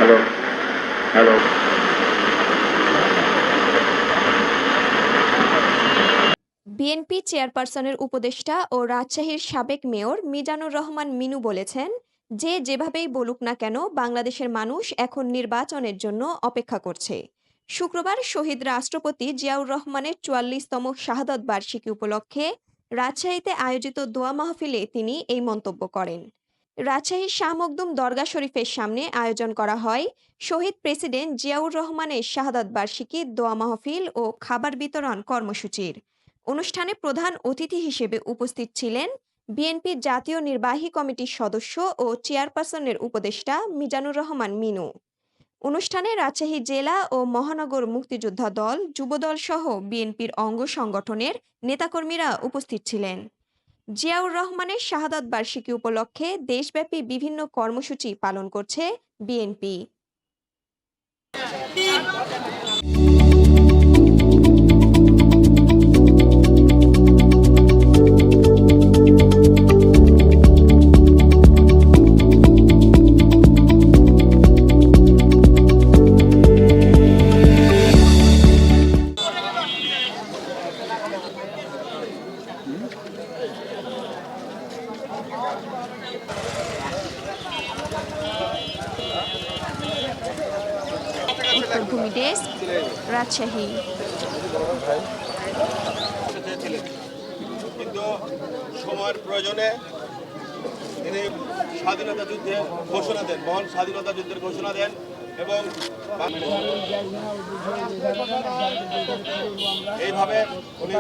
Hello hello BNP চেয়ারপারসনের উপদেষ্টা ও রাজশাহীর সাবেক মেয়র মিজানুর রহমান মিনু বলেছেন, যে যেভাবেই বলুক না কেন বাংলাদেশের মানুষ এখন নির্বাচনের জন্য অপেক্ষা করছে। শুক্রবার শহীদ রাষ্ট্রপতি জিয়াউর রহমানের ৪৪তম শাহাদত বার্ষিকী উপলক্ষে রাজশাহীতে আয়োজিত দোয়া মাহফিলে তিনি এই মন্তব্য করেন। রাজশাহীর শাহ মখদুম দরগা শরীফের সামনে আয়োজন করা হয় শহীদ প্রেসিডেন্ট জিয়াউর রহমানের শাহাদাত বার্ষিকী দোয়া মাহফিল ও খাবার বিতরণ কর্মসূচির অনুষ্ঠানে প্রধান অতিথি হিসেবে উপস্থিত ছিলেন বিএনপির জাতীয় নির্বাহী কমিটির সদস্য ও চেয়ারপারসনের উপদেষ্টা মিজানুর রহমান মিনু। অনুষ্ঠানে রাজশাহী জেলা ও মহানগর মুক্তিযোদ্ধা দল, যুবদল সহ বিএনপির অঙ্গ সংগঠনের নেতাকর্মীরা উপস্থিত ছিলেন। জিয়াউর রহমানের শাহাদাত বার্ষিকী উপলক্ষে দেশব্যাপী বিভিন্ন কর্মসূচি পালন করছে বিএনপি। উত্তরভূমি ডেস্ক, রাজশাহী। কিন্তু সময়ের প্রয়োজনে তিনি স্বাধীনতা যুদ্ধে ঘোষণা দেন, মহান স্বাধীনতা যুদ্ধের ঘোষণা দেন এবং এইভাবে উনি